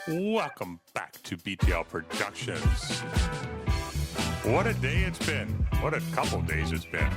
Welcome back to BTL Productions. What a day it's been. What a couple days it's been.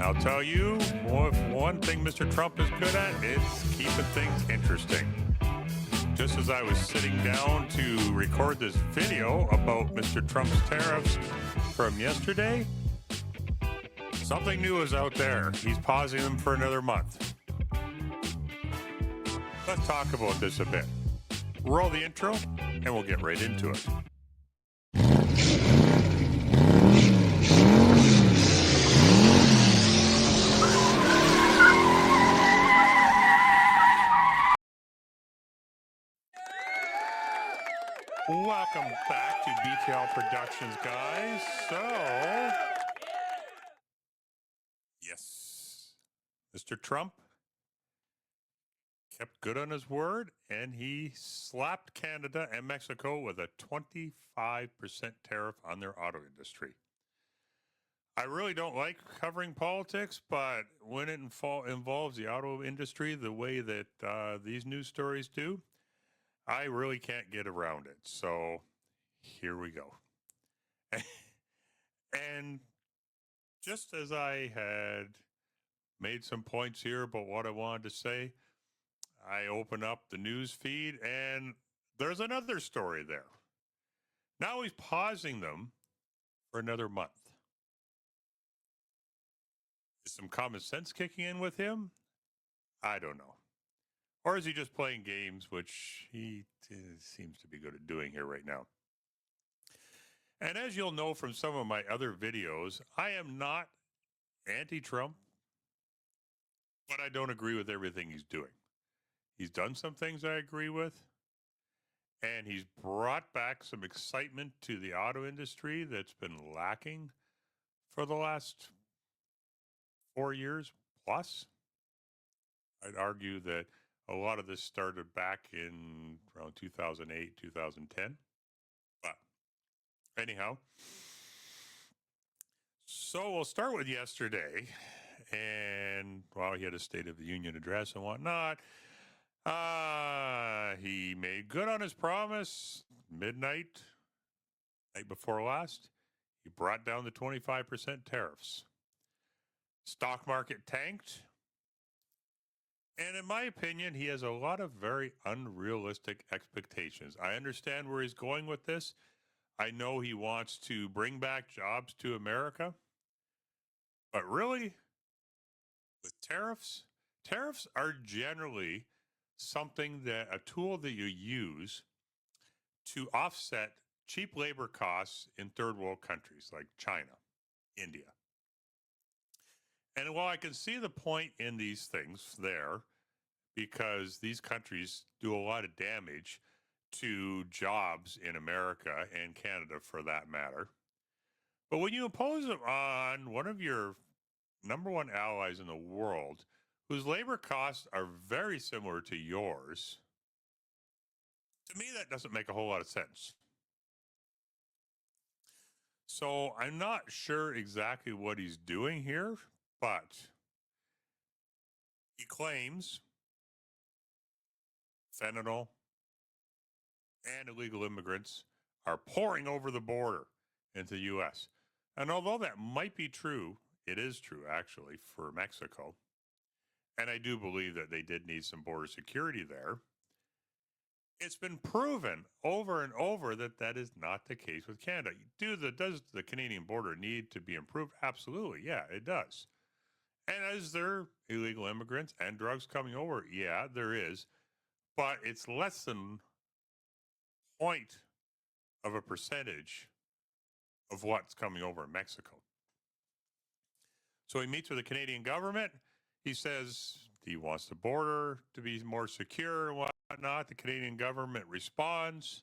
I'll tell you, if one thing Mr. Trump is good at, it's keeping things interesting. Just as I was sitting down to record this video about Mr. Trump's tariffs from yesterday, something new is out there. He's pausing them for another month. Let's talk about this a bit. Roll the intro, and we'll get right into it. Welcome back to BTL Productions, guys. So, yes, Mr. Trump kept good on his word, and he slapped Canada and Mexico with a 25% tariff on their auto industry. I really don't like covering politics, but when it involves the auto industry the way that these news stories do, I really can't get around it. So here we go. And just as I had made some points here about what I wanted to say, I open up the news feed and there's another story there. Now he's pausing them for another month. Is some common sense kicking in with him? I don't know. Or is he just playing games, which he seems to be good at doing here right now? And as you'll know from some of my other videos, I am not anti-Trump, but I don't agree with everything he's doing. He's done some things I agree with, and he's brought back some excitement to the auto industry that's been lacking for the last 4 years plus. I'd argue that a lot of this started back in around 2008, 2010. But anyhow, so we'll start with yesterday. And while he had a State of the Union address and whatnot, he made good on his promise. Midnight, night before last, he brought down the 25% tariffs. Stock market tanked. And in my opinion, he has a lot of very unrealistic expectations. I understand where he's going with this. I know he wants to bring back jobs to America. But really, with tariffs are generally something that a tool that you use to offset cheap labor costs in third world countries like China, India. And while I can see the point in these things there, because these countries do a lot of damage to jobs in America and Canada for that matter. But when you impose it on one of your number one allies in the world, whose labor costs are very similar to yours, to me, that doesn't make a whole lot of sense. So I'm not sure exactly what he's doing here, but he claims fentanyl and illegal immigrants are pouring over the border into the U.S. And although that might be true, it is true actually for Mexico. And I do believe that they did need some border security there. It's been proven over and over that that is not the case with Canada. Does the Canadian border need to be improved? Absolutely. Yeah, it does. And is there illegal immigrants and drugs coming over? Yeah, there is. But it's less than 0.1% of what's coming over in Mexico. So he meets with the Canadian government. He says he wants the border to be more secure and whatnot. The Canadian government responds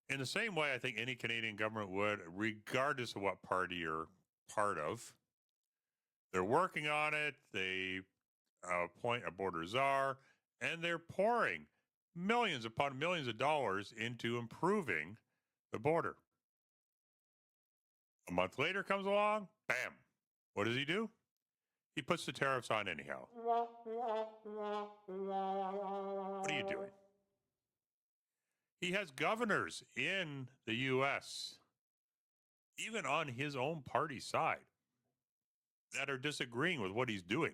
in the same way I think any Canadian government would, regardless of what party you're part of. They're working on it. They appoint a border czar, and they're pouring millions upon millions of dollars into improving the border. A month later comes along, bam. What does he do? He puts the tariffs on anyhow. He has governors in the U.S., even on his own party side, that are disagreeing with what he's doing.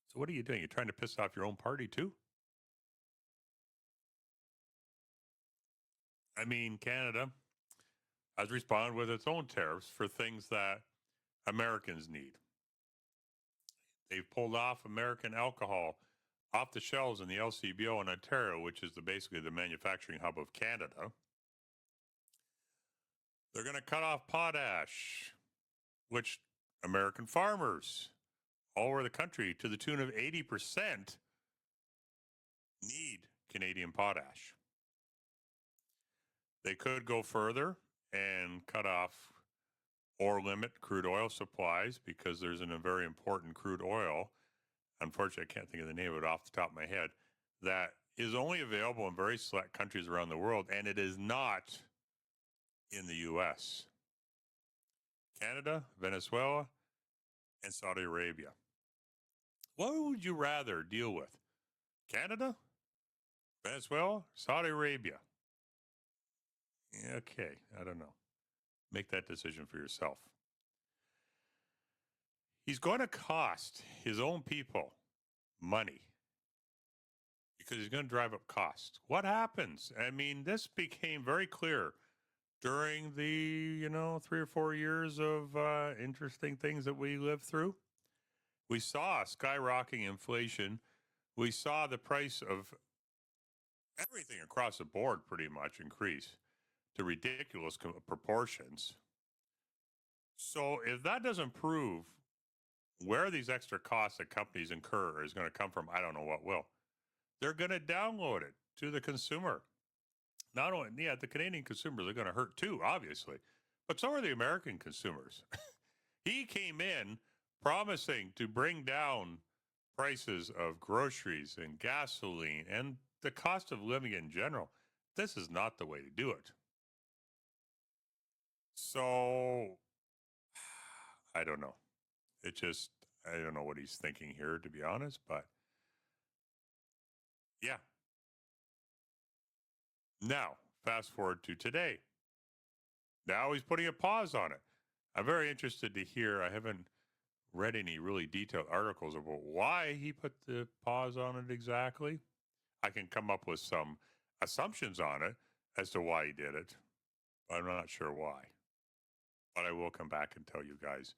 So what are you doing? You're trying to piss off your own party too? I mean, Canada has responded with its own tariffs for things that Americans need. They've pulled off American alcohol off the shelves in the LCBO in Ontario, which is basically the manufacturing hub of Canada. They're going to cut off potash, which American farmers all over the country, to the tune of 80%, need Canadian potash. They could go further and cut off or limit crude oil supplies because there's a very important crude oil, unfortunately I can't think of the name of it off the top of my head, that is only available in very select countries around the world, and it is not in the U.S. Canada, Venezuela, and Saudi Arabia. What would you rather deal with? Canada, Venezuela, Saudi Arabia? Okay, I don't know. Make that decision for yourself. He's going to cost his own people money because he's going to drive up costs. What happens? I mean, this became very clear during the, 3 or 4 years of interesting things that we lived through. We saw skyrocketing inflation. We saw the price of everything across the board pretty much increase to ridiculous proportions. So if that doesn't prove where these extra costs that companies incur is going to come from, I don't know what will. They're going to download it to the consumer. Not only, the Canadian consumers are going to hurt too, obviously, but so are the American consumers. He came in promising to bring down prices of groceries and gasoline and the cost of living in general. This is not the way to do it. So, I don't know. I don't know what he's thinking here, to be honest, but yeah. Now, fast forward to today. Now he's putting a pause on it. I'm very interested to hear. I haven't read any really detailed articles about why he put the pause on it exactly. I can come up with some assumptions on it as to why he did it, but I'm not sure why. But I will come back and tell you guys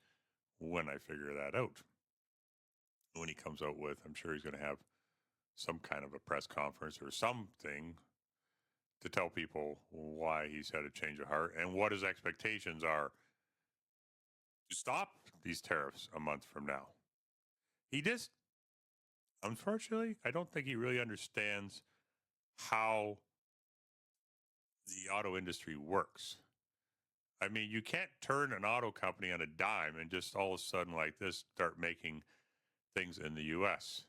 when I figure that out. When he comes out with, I'm sure he's going to have some kind of a press conference or something to tell people why he's had a change of heart and what his expectations are to stop these tariffs a month from now. He just, unfortunately, I don't think he really understands how the auto industry works. I mean, you can't turn an auto company on a dime and just all of a sudden like this start making things in the U.S.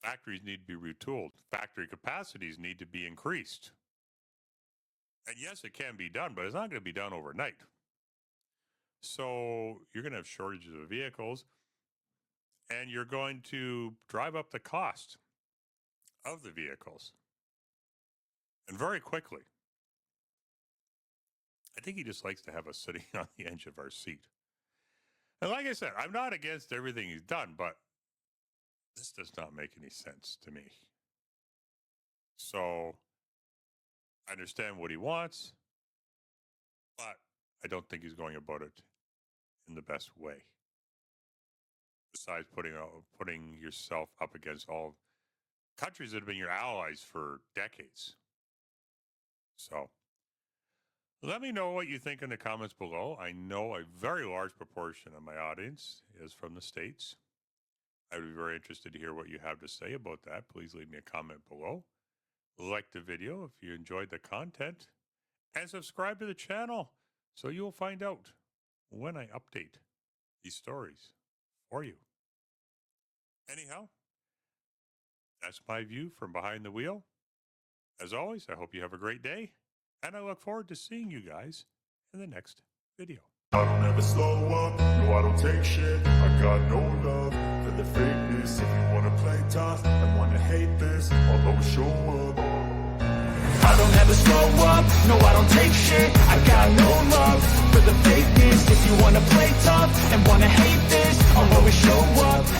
Factories need to be retooled. Factory capacities need to be increased. And yes, it can be done, but it's not going to be done overnight. So you're going to have shortages of vehicles, and you're going to drive up the cost of the vehicles. And very quickly. I think he just likes to have us sitting on the edge of our seat. And like I said, I'm not against everything he's done, but this does not make any sense to me. So I understand what he wants, but I don't think he's going about it in the best way. Besides putting yourself up against all countries that have been your allies for decades. So let me know what you think in the comments below. I know a very large proportion of my audience is from the States. I would be very interested to hear what you have to say about that. Please leave me a comment below. Like the video if you enjoyed the content. And subscribe to the channel so you'll find out when I update these stories for you. Anyhow, that's my view from behind the wheel. As always, I hope you have a great day. And I look forward to seeing you guys in the next video. I don't ever slow up, no I don't take shit. I got no love for the fakeness. If you wanna play tough and wanna hate this, I'll always show up. never slow up, no I don't take shit. I got no love for the fakeness. If you wanna play tough and wanna hate this, I'll always show up